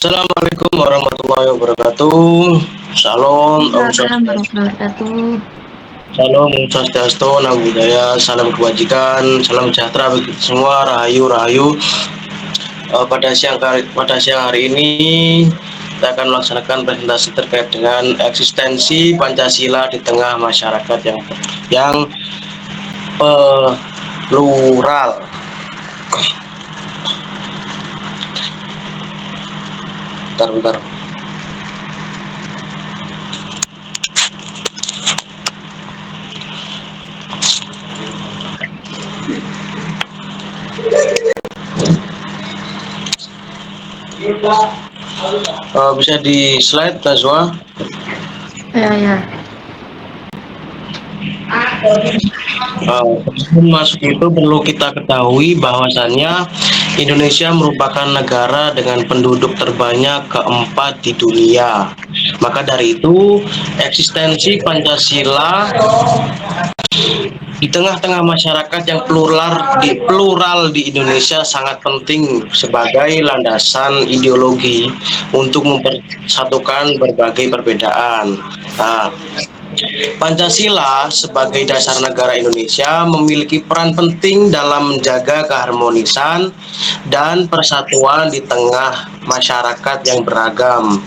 Assalamualaikum warahmatullahi wabarakatuh. Salam, Om Waalaikumsalam Swastiastu. warahmatullahi wabarakatuh. Salam, Om Swastiastu, Namo Buddhaya, salam kebajikan, salam sejahtera bagi kita semua, rahayu, rahayu. Pada siang hari ini kita akan melaksanakan presentasi terkait dengan eksistensi Pancasila di tengah masyarakat yang plural. Bentar. Bisa di slide, Nazwa? Ya. Sebelum masuk itu perlu kita ketahui bahwasannya Indonesia merupakan negara dengan penduduk terbanyak keempat di dunia. Maka dari itu, eksistensi Pancasila di tengah-tengah masyarakat yang plural di Indonesia sangat penting sebagai landasan ideologi untuk mempersatukan berbagai perbedaan. Nah, Pancasila sebagai dasar negara Indonesia memiliki peran penting dalam menjaga keharmonisan dan persatuan di tengah masyarakat yang beragam.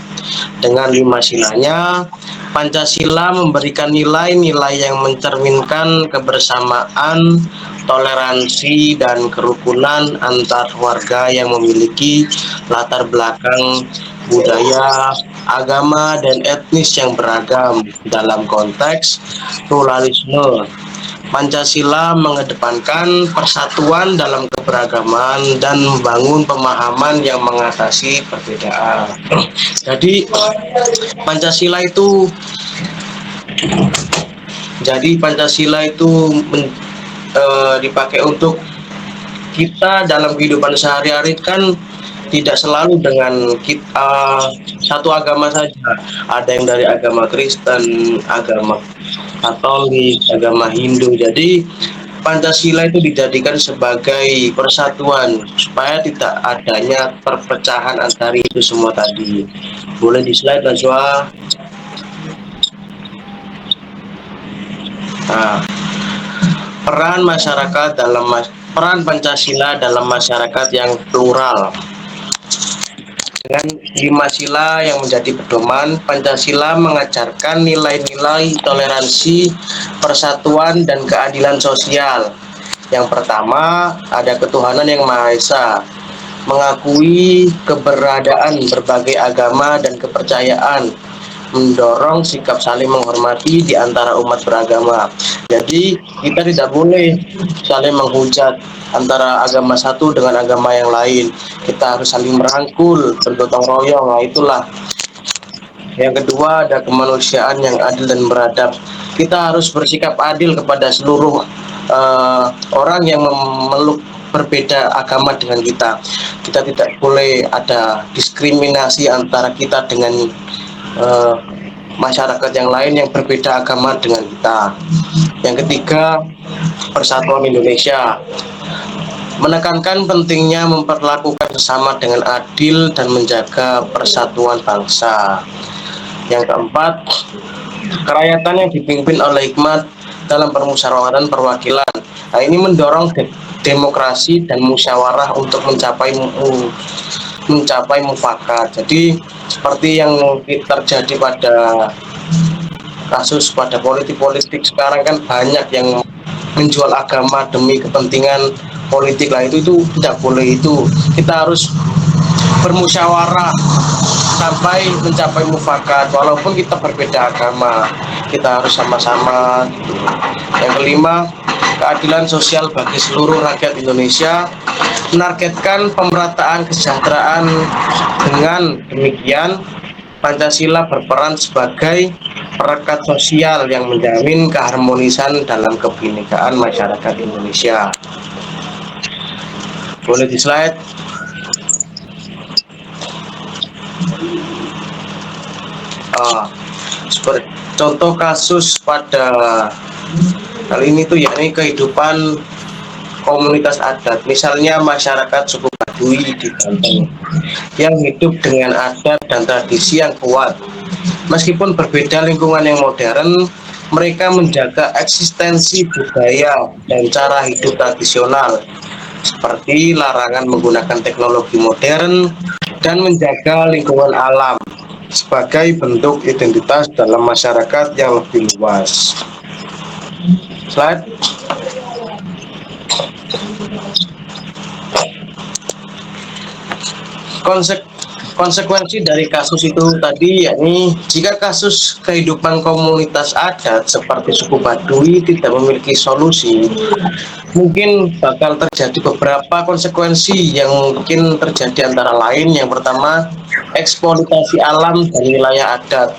Dengan 5 silanya, Pancasila memberikan nilai-nilai yang mencerminkan kebersamaan, toleransi, dan kerukunan antar warga yang memiliki latar belakang budaya, agama, dan etnis yang beragam. Dalam konteks pluralisme, Pancasila mengedepankan persatuan dalam keberagaman dan membangun pemahaman yang mengatasi perbedaan. Jadi Pancasila itu dipakai untuk kita dalam kehidupan sehari-hari kan tidak selalu dengan kita satu agama saja. Ada yang dari agama Kristen, agama Katolik, agama Hindu. Jadi Pancasila itu dijadikan sebagai persatuan supaya tidak adanya perpecahan antara itu semua tadi. Boleh di slide, Najwa? Nah, peran Pancasila dalam masyarakat yang plural. Dengan 5 sila yang menjadi pedoman, Pancasila mengajarkan nilai-nilai toleransi, persatuan, dan keadilan sosial. Yang pertama, ada ketuhanan yang Maha Esa, mengakui keberadaan berbagai agama dan kepercayaan, mendorong sikap saling menghormati di antara umat beragama. Jadi kita tidak boleh saling menghujat antara agama satu dengan agama yang lain. Kita harus saling merangkul, bergotong royong. Nah, itulah. Yang kedua, ada kemanusiaan yang adil dan beradab. Kita harus bersikap adil kepada seluruh orang yang memeluk berbeda agama dengan kita. Kita tidak boleh ada diskriminasi antara kita dengan masyarakat yang lain yang berbeda agama dengan kita. Yang ketiga, persatuan Indonesia. Menekankan pentingnya memperlakukan sesama dengan adil dan menjaga persatuan bangsa. Yang keempat, kerakyatan yang dipimpin oleh hikmat dalam permusyawaratan perwakilan. Nah, ini mendorong demokrasi dan musyawarah untuk mencapai mufakat. Jadi seperti yang terjadi pada kasus pada politik sekarang kan banyak yang menjual agama demi kepentingan politik lah, itu tidak boleh. Itu kita harus bermusyawarah sampai mencapai mufakat walaupun kita berbeda agama, kita harus sama-sama gitu. Yang kelima, keadilan sosial bagi seluruh rakyat Indonesia, menargetkan pemerataan kesejahteraan. Dengan demikian, Pancasila berperan sebagai perekat sosial yang menjamin keharmonisan dalam kebinekaan masyarakat Indonesia. Boleh di slide. Seperti contoh kasus pada kali ini tuh yakni kehidupan komunitas adat, misalnya masyarakat suku Baduy Baduy di Banten yang hidup dengan adat dan tradisi yang kuat. Meskipun berbeda lingkungan yang modern, mereka menjaga eksistensi budaya dan cara hidup tradisional, seperti larangan menggunakan teknologi modern dan menjaga lingkungan alam sebagai bentuk identitas dalam masyarakat yang lebih luas. Slide. Konsekuensi dari kasus itu tadi yakni jika kasus kehidupan komunitas adat seperti suku Baduy tidak memiliki solusi, mungkin bakal terjadi beberapa konsekuensi yang mungkin terjadi antara lain. Yang pertama, eksploitasi alam dan wilayah adat.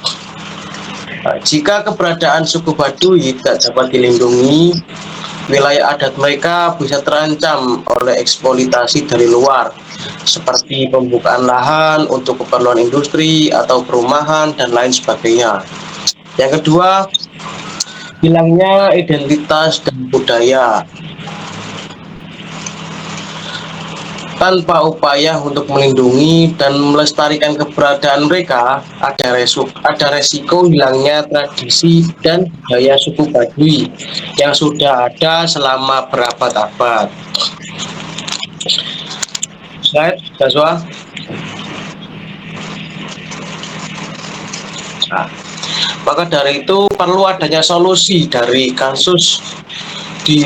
Jika keberadaan suku Baduy tidak dapat dilindungi, wilayah adat mereka bisa terancam oleh eksploitasi dari luar, seperti pembukaan lahan untuk keperluan industri atau perumahan dan lain sebagainya. Yang kedua, hilangnya identitas dan budaya. Tanpa upaya untuk melindungi dan melestarikan keberadaan mereka, ada resiko hilangnya tradisi dan budaya suku Baduy yang sudah ada selama berabad-abad. Slide, Joshua. Nah, maka dari itu perlu adanya solusi dari kasus di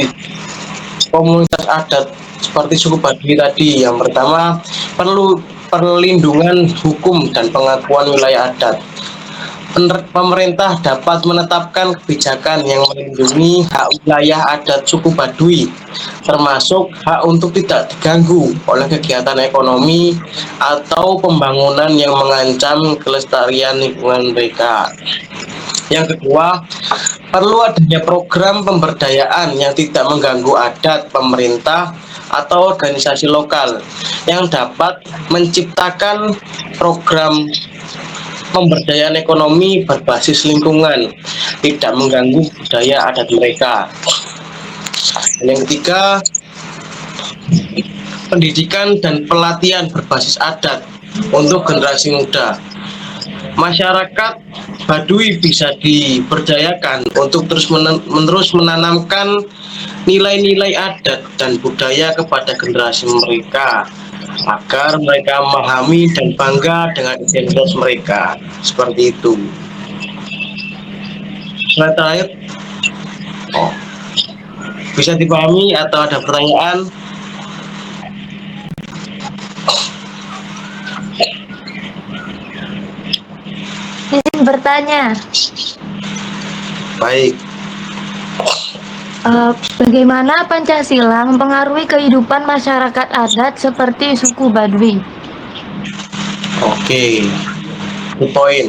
komunitas adat seperti suku Baduy tadi. Yang pertama, perlu perlindungan hukum dan pengakuan wilayah adat. Pemerintah dapat menetapkan kebijakan yang melindungi hak wilayah adat suku Baduy, termasuk hak untuk tidak diganggu oleh kegiatan ekonomi atau pembangunan yang mengancam kelestarian lingkungan mereka. Yang kedua, perlu adanya program pemberdayaan yang tidak mengganggu adat pemerintah atau organisasi lokal yang dapat menciptakan program pemberdayaan ekonomi berbasis lingkungan, tidak mengganggu budaya adat mereka. Dan yang ketiga, pendidikan dan pelatihan berbasis adat untuk generasi muda. Masyarakat Baduy bisa diberdayakan untuk terus-menerus menanamkan nilai-nilai adat dan budaya kepada generasi mereka, agar mereka memahami dan bangga dengan identitas mereka. Seperti itu. Slide terakhir. Bisa dipahami atau ada pertanyaan? Izin bertanya. Baik. Bagaimana Pancasila mempengaruhi kehidupan masyarakat adat seperti suku Baduy? Oke. Poin.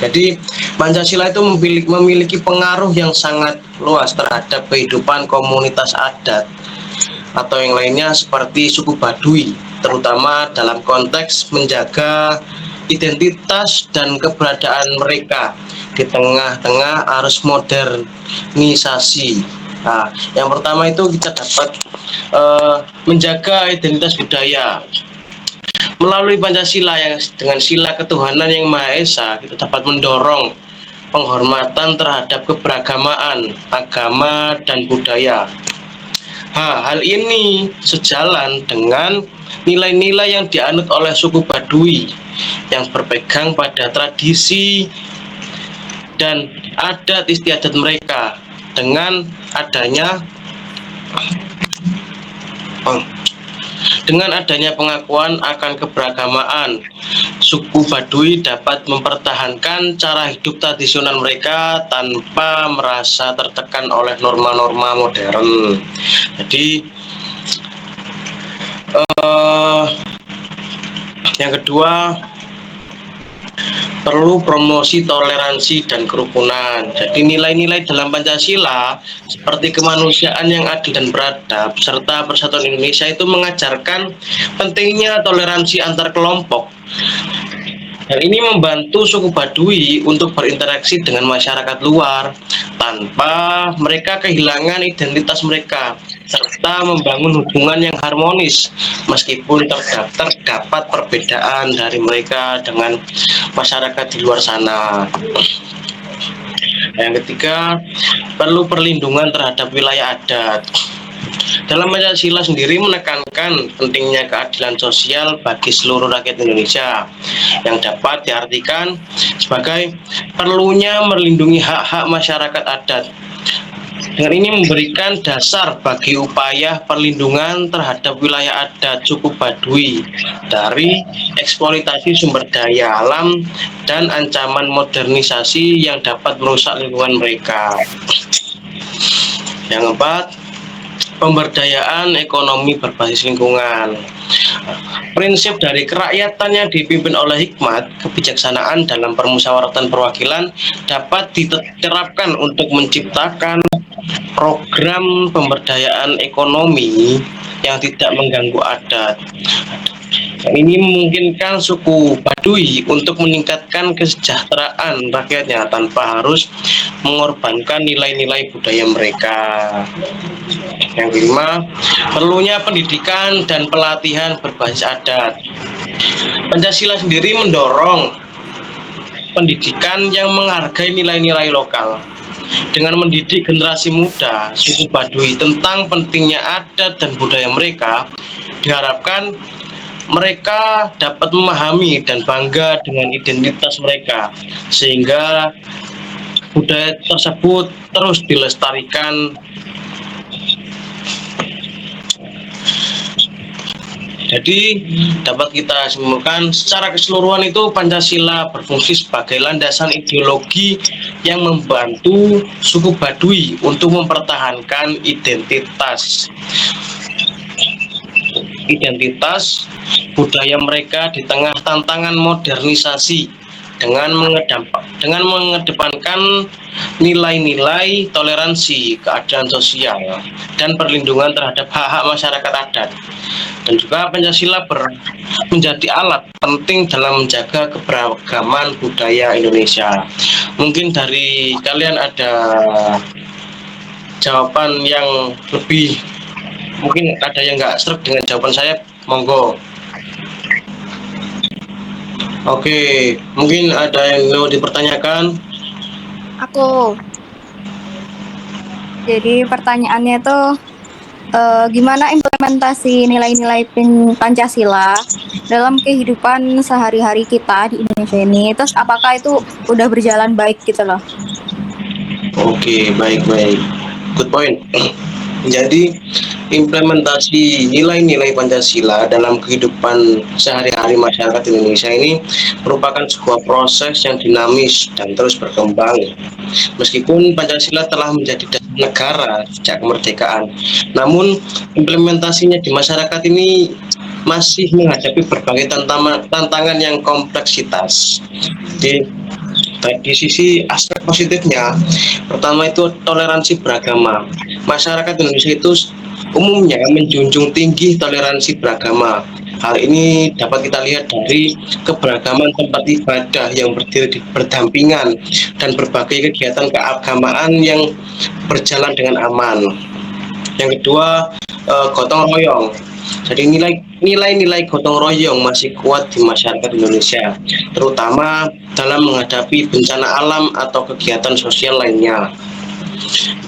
Jadi Pancasila itu memiliki pengaruh yang sangat luas terhadap kehidupan komunitas adat atau yang lainnya seperti suku Baduy, terutama dalam konteks menjaga identitas dan keberadaan mereka di tengah-tengah arus modernisasi. Nah, yang pertama itu kita dapat menjaga identitas budaya. Melalui Pancasila yang dengan sila ketuhanan yang Maha Esa, kita dapat mendorong penghormatan terhadap keberagamaan agama dan budaya. Hal ini sejalan dengan nilai-nilai yang dianut oleh suku Baduy yang berpegang pada tradisi dan adat istiadat mereka. Dengan adanya pengakuan akan keberagamaan, suku Baduy dapat mempertahankan cara hidup tradisional mereka tanpa merasa tertekan oleh norma-norma modern. Jadi yang kedua, perlu promosi toleransi dan kerukunan. Jadi nilai-nilai dalam Pancasila seperti kemanusiaan yang adil dan beradab serta persatuan Indonesia itu mengajarkan pentingnya toleransi antar kelompok Hal ini membantu suku Baduy untuk berinteraksi dengan masyarakat luar tanpa mereka kehilangan identitas mereka, serta membangun hubungan yang harmonis meskipun terdapat perbedaan dari mereka dengan masyarakat di luar sana. Yang ketiga, perlu perlindungan terhadap wilayah adat. Dalam Pancasila sendiri menekankan pentingnya keadilan sosial bagi seluruh rakyat Indonesia yang dapat diartikan sebagai perlunya melindungi hak-hak masyarakat adat. Dengan ini memberikan dasar bagi upaya perlindungan terhadap wilayah adat suku Baduy dari eksploitasi sumber daya alam dan ancaman modernisasi yang dapat merusak lingkungan mereka. Yang keempat, pemberdayaan ekonomi berbasis lingkungan. Prinsip dari kerakyatan yang dipimpin oleh hikmat kebijaksanaan dalam permusyawaratan perwakilan dapat diterapkan untuk menciptakan program pemberdayaan ekonomi yang tidak mengganggu adat. Ini memungkinkan suku Baduy untuk meningkatkan kesejahteraan rakyatnya tanpa harus mengorbankan nilai-nilai budaya mereka. Yang kelima, perlunya pendidikan dan pelatihan berbasis adat. Pancasila sendiri mendorong pendidikan yang menghargai nilai-nilai lokal. Dengan mendidik generasi muda suku Baduy tentang pentingnya adat dan budaya mereka, diharapkan mereka dapat memahami dan bangga dengan identitas mereka, sehingga budaya tersebut terus dilestarikan. Jadi dapat kita simpulkan secara keseluruhan itu Pancasila berfungsi sebagai landasan ideologi yang membantu suku Baduy untuk mempertahankan identitas budaya mereka di tengah tantangan modernisasi dengan mengedepankan nilai-nilai toleransi, keadilan sosial, dan perlindungan terhadap hak-hak masyarakat adat. Dan juga Pancasila menjadi alat penting dalam menjaga keberagaman budaya Indonesia. Mungkin dari kalian ada jawaban yang lebih, mungkin ada yang nggak serak dengan jawaban saya, monggo. Oke, mungkin ada yang mau dipertanyakan? Aku. Jadi pertanyaannya tuh gimana implementasi nilai-nilai Pancasila dalam kehidupan sehari-hari kita di Indonesia ini? Terus apakah itu udah berjalan baik gitu loh? Oke, baik. Good point. Jadi implementasi nilai-nilai Pancasila dalam kehidupan sehari-hari masyarakat Indonesia ini merupakan sebuah proses yang dinamis dan terus berkembang. Meskipun Pancasila telah menjadi dasar negara sejak kemerdekaan, namun implementasinya di masyarakat ini masih menghadapi berbagai tantangan yang kompleksitas. Di sisi aspek positifnya, pertama itu toleransi beragama. Masyarakat Indonesia itu umumnya menjunjung tinggi toleransi beragama. Hal ini dapat kita lihat dari keberagaman tempat ibadah yang berdiri berdampingan dan berbagai kegiatan keagamaan yang berjalan dengan aman. Yang kedua, gotong royong. Jadi nilai-nilai gotong royong masih kuat di masyarakat Indonesia, terutama dalam menghadapi bencana alam atau kegiatan sosial lainnya.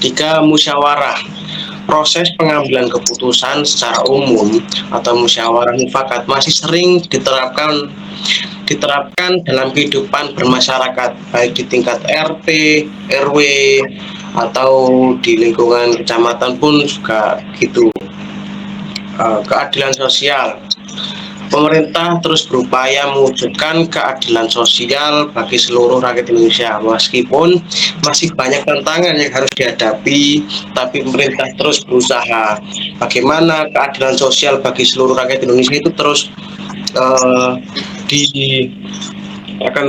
Tiga, musyawarah. Proses pengambilan keputusan secara umum atau musyawarah mufakat masih sering diterapkan dalam kehidupan bermasyarakat, baik di tingkat RT, RW, atau di lingkungan kecamatan pun juga gitu. Keadilan sosial. Pemerintah terus berupaya mewujudkan keadilan sosial bagi seluruh rakyat Indonesia. Meskipun masih banyak tantangan yang harus dihadapi, tapi pemerintah terus berusaha bagaimana keadilan sosial bagi seluruh rakyat Indonesia itu terus akan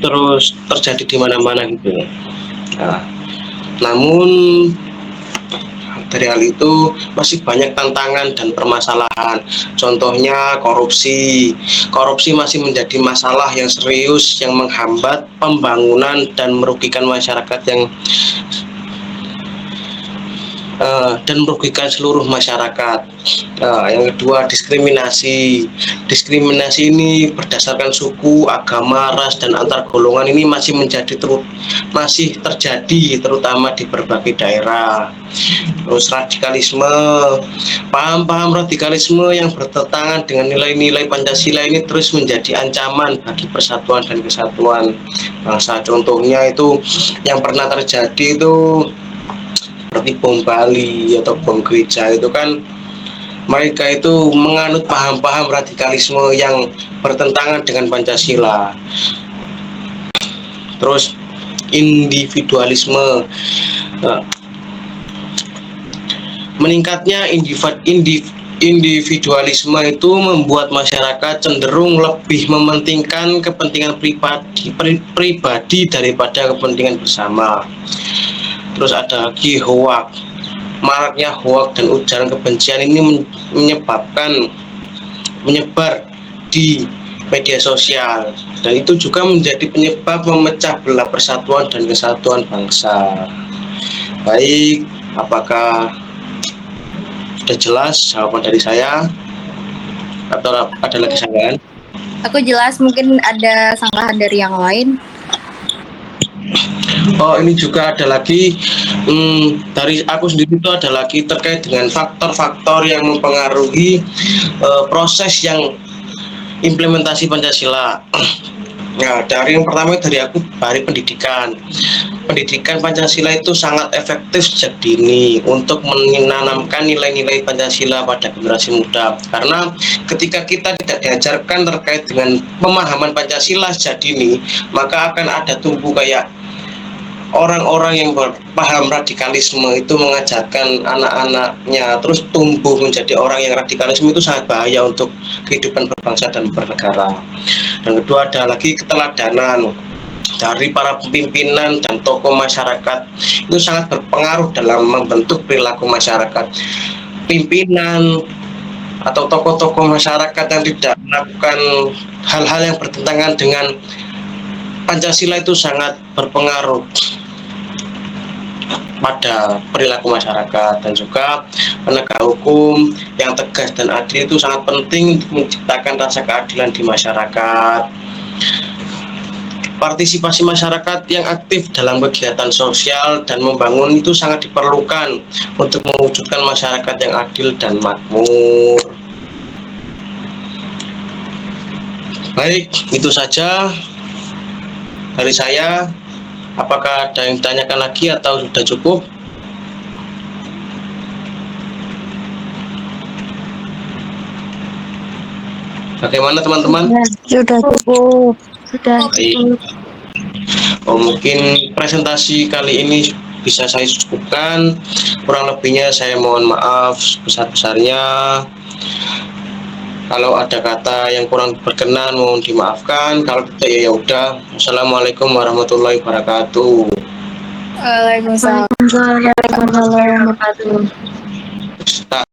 terus terjadi di mana-mana gitu. Namun dari hal itu masih banyak tantangan dan permasalahan. Contohnya korupsi. Korupsi masih menjadi masalah yang serius yang menghambat pembangunan dan merugikan masyarakat dan merugikan seluruh masyarakat. Yang kedua, diskriminasi. Diskriminasi ini berdasarkan suku, agama, ras, dan antar golongan ini masih terjadi terutama di berbagai daerah. Terus radikalisme. Paham-paham radikalisme yang bertentangan dengan nilai-nilai Pancasila ini terus menjadi ancaman bagi persatuan dan kesatuan bangsa. Contohnya itu yang pernah terjadi itu seperti bom Bali atau bom gereja, itu kan mereka itu menganut paham-paham radikalisme yang bertentangan dengan Pancasila. Terus individualisme. Meningkatnya individualisme itu membuat masyarakat cenderung lebih mementingkan kepentingan pribadi daripada kepentingan bersama. Terus ada lagi hoak. Maraknya hoak dan ujaran kebencian ini menyebar di media sosial, dan itu juga menjadi penyebab memecah belah persatuan dan kesatuan bangsa. Baik, apakah sudah jelas jawaban dari saya atau ada lagi sanggahan? Aku jelas, mungkin ada sanggahan dari yang lain. Oh, ini juga ada lagi dari aku sendiri itu ada lagi terkait dengan faktor-faktor yang mempengaruhi proses yang implementasi Pancasila. Nah, dari yang pertama dari aku dari pendidikan. Pendidikan Pancasila itu sangat efektif sejak dini untuk menanamkan nilai-nilai Pancasila pada generasi muda. Karena ketika kita tidak diajarkan terkait dengan pemahaman Pancasila sejak dini, maka akan ada tumbuh kayak orang-orang yang berpaham radikalisme itu mengajarkan anak-anaknya terus tumbuh menjadi orang yang radikalisme, itu sangat bahaya untuk kehidupan berbangsa dan bernegara. Dan kedua ada lagi keteladanan dari para pimpinan dan tokoh masyarakat, itu sangat berpengaruh dalam membentuk perilaku masyarakat. Pimpinan atau tokoh-tokoh masyarakat yang tidak melakukan hal-hal yang bertentangan dengan Pancasila itu sangat berpengaruh pada perilaku masyarakat. Dan juga penegak hukum yang tegas dan adil itu sangat penting untuk menciptakan rasa keadilan di masyarakat. Partisipasi masyarakat yang aktif dalam kegiatan sosial dan membangun itu sangat diperlukan untuk mewujudkan masyarakat yang adil dan makmur. Baik, itu saja dari saya. Apakah ada yang ditanyakan lagi atau sudah cukup? Bagaimana teman-teman? Sudah cukup. Sudah Baik. cukup. Oh, mungkin presentasi kali ini bisa saya cukupkan. Kurang lebihnya saya mohon maaf sebesar-besarnya. Kalau ada kata yang kurang berkenan mohon dimaafkan. Kalau tidak ya udah. Assalamualaikum warahmatullahi wabarakatuh. Waalaikumsalam. Waalaikumsalam warahmatullahi wabarakatuh.